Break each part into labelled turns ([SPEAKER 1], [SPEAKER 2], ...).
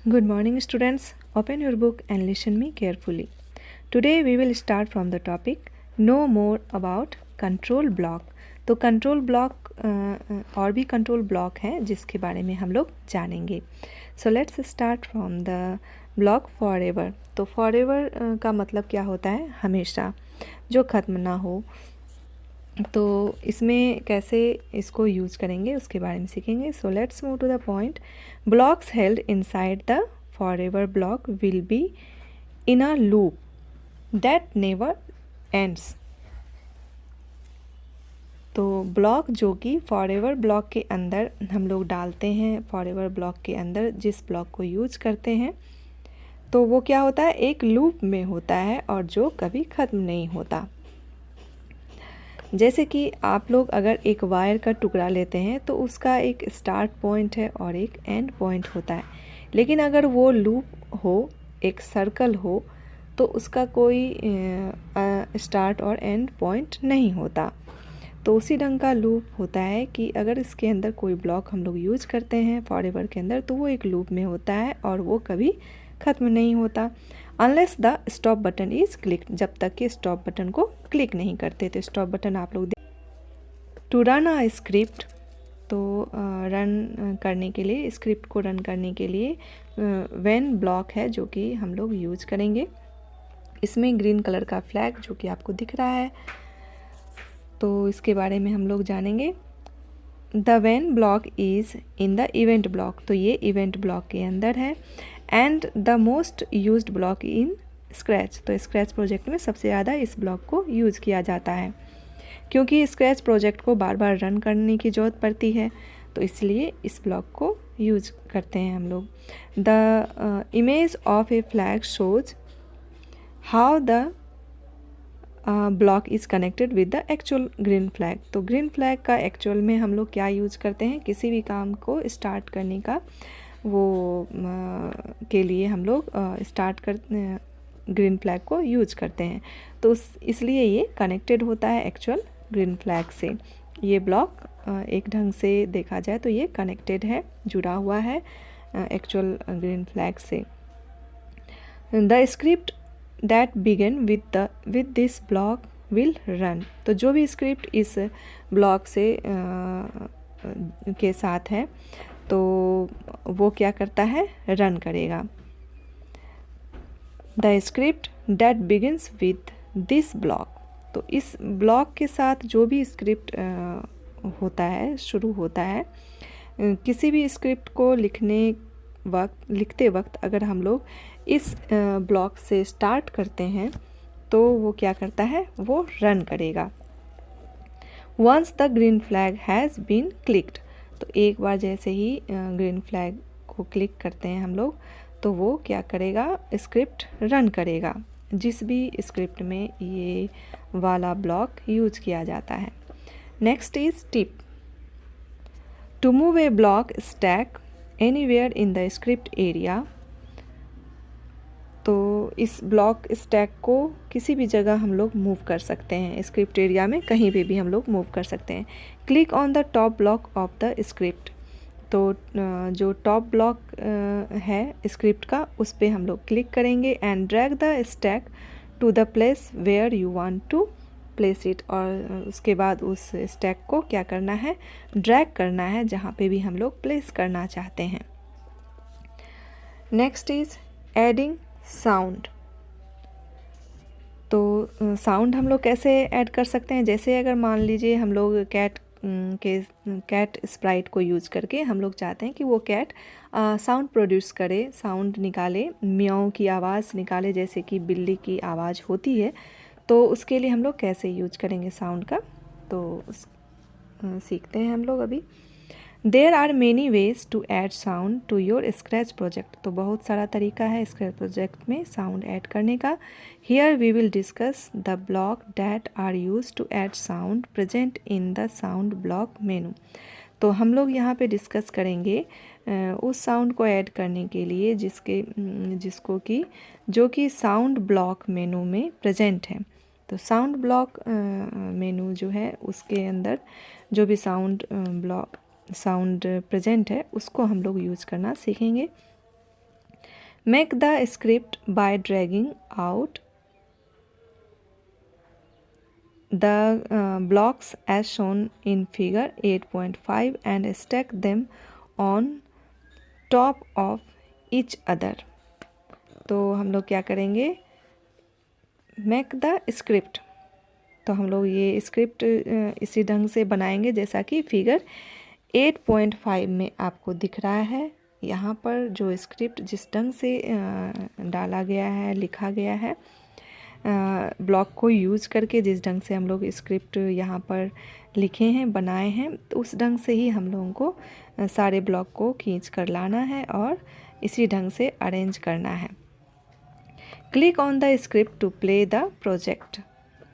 [SPEAKER 1] Good morning, students. Open your book and listen me carefully. Today we will start from the topic know more about control block. तो control block और भी control block हैं जिसके बारे में हम लोग जानेंगे. So let's start from the block forever. तो फॉरएवर का मतलब क्या होता है? हमेशा, जो ख़त्म ना हो. तो इसमें कैसे इसको यूज़ करेंगे उसके बारे में सीखेंगे. So let's move to the point. Blocks held inside the forever block will be in a loop that never ends. तो ब्लॉक जो कि फॉरएवर ब्लॉक के अंदर हम लोग डालते हैं, फॉरएवर ब्लॉक के अंदर जिस ब्लॉक को यूज़ करते हैं, तो वो क्या होता है? एक लूप में होता है और जो कभी ख़त्म नहीं होता. जैसे कि आप लोग अगर एक वायर का टुकड़ा लेते हैं तो उसका एक स्टार्ट पॉइंट है और एक एंड पॉइंट होता है. लेकिन अगर वो लूप हो, एक सर्कल हो, तो उसका कोई स्टार्ट और एंड पॉइंट नहीं होता. तो उसी ढंग का लूप होता है कि अगर इसके अंदर कोई ब्लॉक हम लोग यूज़ करते हैं फॉरएवर के अंदर, तो वो एक लूप में होता है और वो कभी ख़त्म नहीं होता. Unless the stop button is click, जब तक कि स्टॉप बटन को क्लिक नहीं करते. तो स्टॉप बटन आप लोग टू रन अ स्क्रिप्ट, तो रन करने के लिए, स्क्रिप्ट को रन करने के लिए व्हेन ब्लॉक है जो कि हम लोग यूज करेंगे. इसमें ग्रीन कलर का फ्लैग जो कि आपको दिख रहा है, तो इसके बारे में हम लोग जानेंगे. The when block is in the event block, तो ये इवेंट ब्लॉक के अंदर है. And the most used block in scratch, तो स्क्रैच प्रोजेक्ट में सबसे ज़्यादा इस ब्लॉक को यूज़ किया जाता है क्योंकि स्क्रैच प्रोजेक्ट को बार बार रन करने की ज़रूरत पड़ती है, तो इसलिए इस ब्लॉक को यूज करते हैं हम लोग. The image of A flag shows how the block is connected with the actual green flag. तो ग्रीन फ्लैग का एक्चुअल में हम लोग क्या यूज़ करते हैं? किसी भी काम को स्टार्ट करने का वो के लिए हम लोग स्टार्ट कर ग्रीन फ्लैग को यूज करते हैं. तो इसलिए ये कनेक्टेड होता है एक्चुअल ग्रीन फ्लैग से. ये ब्लॉक एक ढंग से देखा जाए तो ये कनेक्टेड है, जुड़ा हुआ है एक्चुअल ग्रीन फ्लैग से. The script that begin with this block will run. तो जो भी स्क्रिप्ट इस ब्लॉक से के साथ है तो वो क्या करता है? रन करेगा. The script that begins with this block, तो इस ब्लॉक के साथ जो भी स्क्रिप्ट होता है, शुरू होता है, किसी भी स्क्रिप्ट को लिखते वक्त अगर हम लोग इस ब्लॉक से स्टार्ट करते हैं तो वो क्या करता है? वो रन करेगा. Once the green flag has been clicked, तो एक बार जैसे ही ग्रीन फ्लैग को क्लिक करते हैं हम लोग, तो वो क्या करेगा? स्क्रिप्ट रन करेगा, जिस भी स्क्रिप्ट में ये वाला ब्लॉक यूज किया जाता है. Next is tip. To move a block stack anywhere in the script area, तो इस ब्लॉक स्टैक को किसी भी जगह हम लोग मूव कर सकते हैं. स्क्रिप्ट एरिया में कहीं पे भी हम लोग मूव कर सकते हैं. Click on the top block of the script, तो जो टॉप ब्लॉक है स्क्रिप्ट का, उस पर हम लोग क्लिक करेंगे. And drag the stack to the place where you want to place it, और उसके बाद उस स्टैक को क्या करना है? ड्रैग करना है जहाँ पे भी हम लोग प्लेस करना चाहते हैं. Next is adding sound. तो साउंड हम लोग कैसे ऐड कर सकते हैं? जैसे अगर मान लीजिए हम लोग कैट स्प्राइट को यूज़ करके हम लोग चाहते हैं कि वो कैट साउंड प्रोड्यूस करे, साउंड निकाले, म्याऊं की आवाज़ निकाले जैसे कि बिल्ली की आवाज़ होती है. तो उसके लिए हम लोग कैसे यूज करेंगे साउंड का, तो सीखते हैं हम लोग अभी. There are many ways to add sound to your Scratch project. तो बहुत सारा तरीका है स्क्रैच प्रोजेक्ट में साउंड ऐड करने का. Here we will discuss the block that are use to add sound present in the sound block menu. तो हम लोग यहाँ पे डिस्कस करेंगे उस साउंड को ऐड करने के लिए जिसको कि जो कि साउंड ब्लॉक मेनू में प्रेजेंट है. तो साउंड ब्लॉक मेनू जो है उसके अंदर जो भी साउंड प्रेजेंट है उसको हम लोग यूज़ करना सीखेंगे. Make the script by dragging out the blocks as shown in figure 8.5 and stack them on top of each other। तो हम लोग क्या करेंगे, मेक द स्क्रिप्ट, तो हम लोग ये स्क्रिप्ट इसी ढंग से बनाएंगे जैसा कि फिगर 8.5 में आपको दिख रहा है। यहाँ पर जो स्क्रिप्ट जिस ढंग से डाला गया है, लिखा गया है, ब्लॉक को यूज़ करके जिस ढंग से हम लोग स्क्रिप्ट यहाँ पर लिखे हैं, बनाए हैं, तो उस ढंग से ही हम लोगों को सारे ब्लॉक को खींच कर लाना है और इसी ढंग से अरेंज करना है। Click on the script to play the project,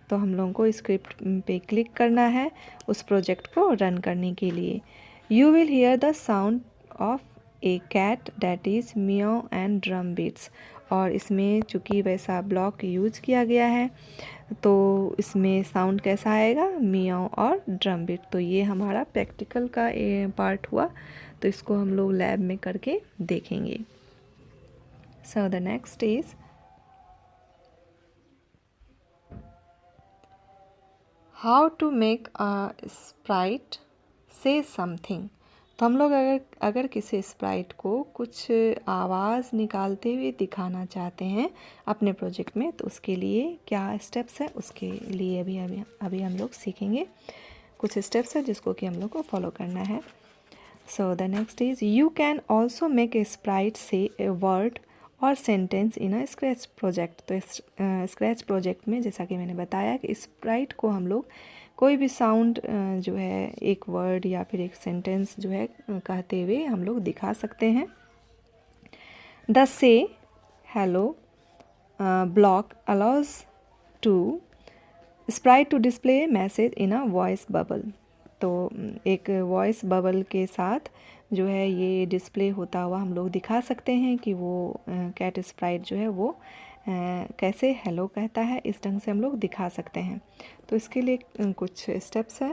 [SPEAKER 1] तो हम लोगों को स्क्रिप्ट पे क्लिक करना है उस प्रोजेक्ट को रन करने के लिए। You will hear the sound of a cat that is meow and drum beats, और इसमें चूँकि वैसा ब्लॉक यूज किया गया है तो इसमें साउंड कैसा आएगा, मियाओ और ड्रम बीट। तो ये हमारा प्रैक्टिकल का पार्ट हुआ, तो इसको हम लोग लैब में करके देखेंगे। So the next is how to make a sprite say something. तो हम लोग अगर किसी स्प्राइट को कुछ आवाज़ निकालते हुए दिखाना चाहते हैं अपने प्रोजेक्ट में, तो उसके लिए क्या स्टेप्स है, उसके लिए अभी हम लोग सीखेंगे। कुछ स्टेप्स है जिसको कि हम लोग को फॉलो करना है। सो the next is you can also make a Sprite से ए वर्ड और sentence in a scratch project. तो स्क्रैच प्रोजेक्ट में जैसा कि मैंने बताया कि स्प्राइट को हम लोग कोई भी साउंड जो है, एक वर्ड या फिर एक सेंटेंस जो है कहते हुए हम लोग दिखा सकते हैं। The say hello block allows to sprite to display message in a voice bubble. तो एक वॉइस बबल के साथ जो है ये डिस्प्ले होता हुआ हम लोग दिखा सकते हैं कि वो कैट स्प्राइट जो है वो कैसे हेलो कहता है, इस ढंग से हम लोग दिखा सकते हैं। तो इसके लिए कुछ स्टेप्स है।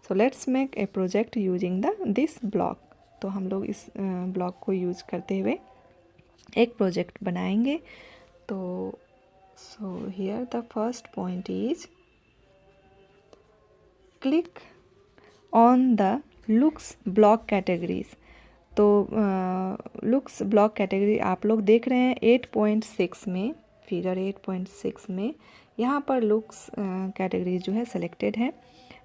[SPEAKER 1] So let's make a project using this block. तो हम लोग इस ब्लॉक को यूज करते हुए एक प्रोजेक्ट बनाएंगे। तो so here the first point is click on the looks block categories. तो लुक्स ब्लॉक कैटेगरी आप लोग देख रहे हैं 8.6 में, फिगर 8.6 में यहाँ पर लुक्स कैटेगरी जो है सेलेक्टेड है,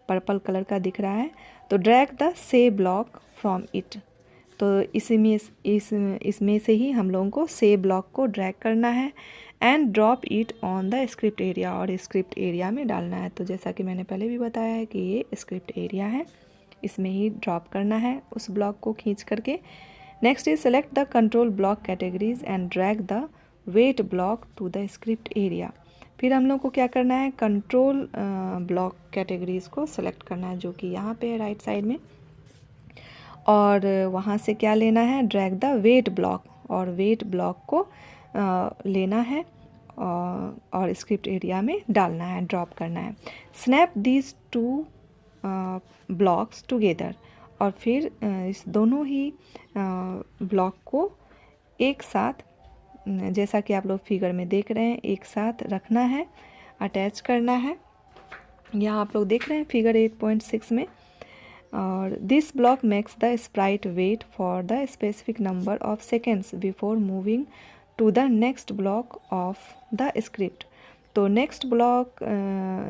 [SPEAKER 1] पर्पल कलर का दिख रहा है। तो ड्रैग द से ब्लॉक फ्रॉम इट, तो इसमें से ही हम लोगों को से ब्लॉक को ड्रैग करना है and drop it on the script area, और स्क्रिप्ट एरिया में डालना है। तो जैसा कि मैंने पहले भी बताया है कि ये स्क्रिप्ट एरिया है, इसमें ही ड्रॉप करना है उस ब्लॉक को खींच करके। Next is select the control block categories and drag the wait block to the script area. फिर हम लोग को क्या करना है, कंट्रोल ब्लॉक कैटेगरीज को सेलेक्ट करना है, जो कि यहाँ पे है राइट साइड में, और वहाँ से क्या लेना है, ड्रैग द वेट ब्लॉक, और वेट ब्लॉक को लेना है और स्क्रिप्ट एरिया में डालना है, ड्रॉप करना है। Snap these two blocks together, और फिर इस दोनों ही ब्लॉक को एक साथ, जैसा कि आप लोग फिगर में देख रहे हैं, एक साथ रखना है, अटैच करना है। यहाँ आप लोग देख रहे हैं फिगर 8.6 में। और this block makes the sprite wait for the specific number of seconds before moving to the next block of the script. तो नेक्स्ट ब्लॉक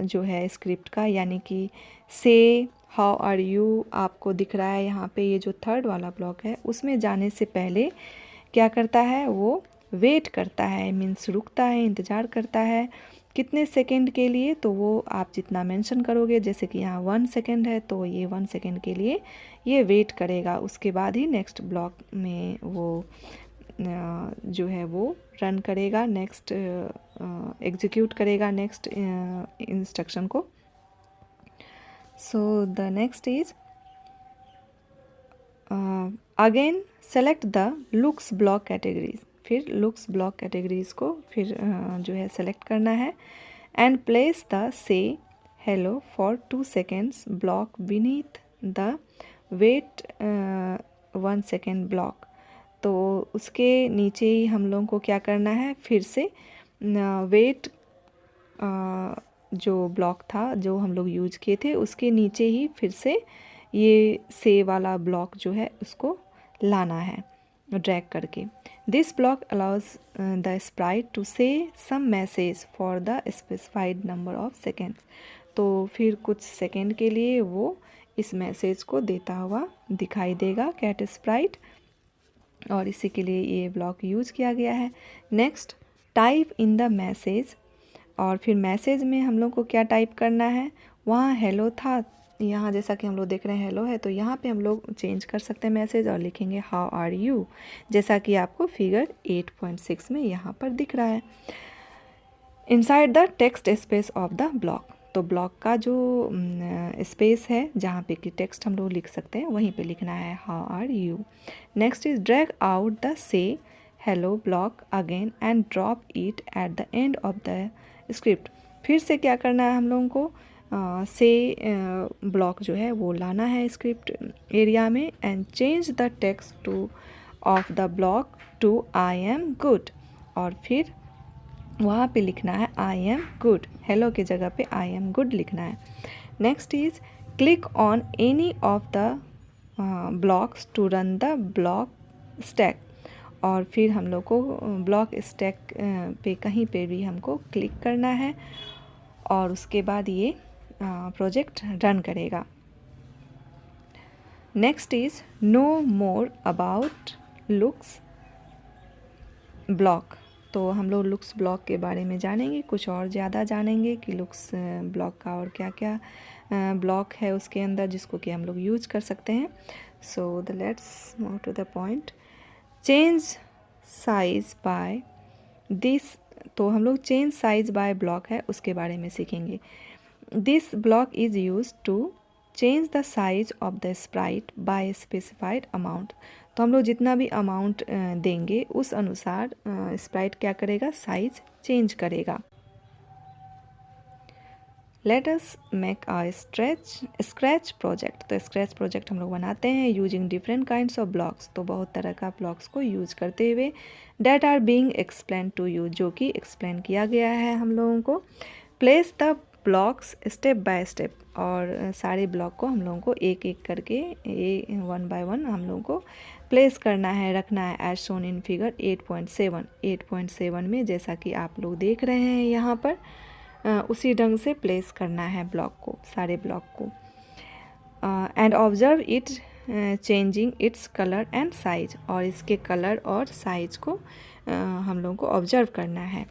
[SPEAKER 1] जो है स्क्रिप्ट का, यानी कि से हाउ आर यू आपको दिख रहा है यहाँ पे, ये जो थर्ड वाला ब्लॉक है, उसमें जाने से पहले क्या करता है, वो वेट करता है, मीन्स रुकता है, इंतज़ार करता है। कितने सेकंड के लिए, तो वो आप जितना मेंशन करोगे, जैसे कि यहाँ 1 सेकंड है तो ये 1 सेकंड के लिए ये वेट करेगा, उसके बाद ही नेक्स्ट ब्लॉक में वो जो है वो रन करेगा, नेक्स्ट एग्जीक्यूट करेगा नेक्स्ट इंस्ट्रक्शन को। So the next is again select the looks block categories. फिर लुक्स ब्लॉक कैटेगरीज को फिर जो है सेलेक्ट करना है and place the say hello for 2 seconds block beneath the wait 1 second block. तो उसके नीचे ही हम लोगों को क्या करना है, फिर से वेट जो ब्लॉक था जो हम लोग यूज किए थे उसके नीचे ही फिर से ये से वाला ब्लॉक जो है उसको लाना है ड्रैग करके। This block allows the sprite to say some message for the specified number of seconds. तो फिर कुछ सेकेंड के लिए वो इस मैसेज को देता हुआ दिखाई देगा कैट स्प्राइट, और इसी के लिए ये ब्लॉक यूज़ किया गया है। Next, type in the message, और फिर मैसेज में हम लोग को क्या टाइप करना है, वहाँ हेलो था, यहाँ जैसा कि हम लोग देख रहे हैं हेलो है, तो यहाँ पे हम लोग चेंज कर सकते हैं मैसेज और लिखेंगे हाउ आर यू, जैसा कि आपको फिगर 8.6 में यहाँ पर दिख रहा है। Inside the text space of the block, तो ब्लॉक का जो स्पेस है जहाँ पे कि टेक्स्ट हम लोग लिख सकते हैं वहीं पे लिखना है how are you. Next is drag out the say hello block again and drop it at the end of the script. फिर से क्या करना है हम लोगों को, से ब्लॉक जो है वो लाना है स्क्रिप्ट एरिया में, and change the text to of the block to I am good, और फिर वहाँ पे लिखना है आई एम गुड, हेलो की जगह पे आई एम गुड लिखना है। Next is click on any of the blocks to run the block stack, और फिर हम लोग को ब्लॉक स्टैक पे कहीं पे भी हमको क्लिक करना है और उसके बाद ये प्रोजेक्ट रन करेगा। Next is know more about looks block, तो हम लोग लुक्स ब्लॉक के बारे में जानेंगे, कुछ और ज़्यादा जानेंगे कि लुक्स ब्लॉक का और क्या क्या ब्लॉक है उसके अंदर जिसको कि हम लोग यूज कर सकते हैं। So the let's move to the point. Change size by this, तो हम लोग चेंज साइज बाय ब्लॉक है उसके बारे में सीखेंगे। This block is use to change the size of the sprite by specified amount, तो हम लोग जितना भी अमाउंट देंगे उस अनुसार स्प्राइट क्या करेगा, साइज चेंज करेगा। Let us make a scratch project, तो स्क्रैच प्रोजेक्ट हम लोग बनाते हैं using different kinds of blocks, तो बहुत तरह का ब्लॉक्स को यूज करते हुए, that are being explain to you, जो कि एक्सप्लेन किया गया है हम लोगों को। Place the blocks step by step, और सारे ब्लॉक को हम लोगों को एक एक करके वन बाय वन हम लोगों को प्लेस करना है, रखना है, एज शोन इन फिगर 8.7। 8.7 में जैसा कि आप लोग देख रहे हैं यहाँ पर उसी ढंग से प्लेस करना है ब्लॉक को, सारे ब्लॉक को। And observe it changing its colour and size, और इसके कलर और साइज को हम लोगों को ऑब्जर्व करना है।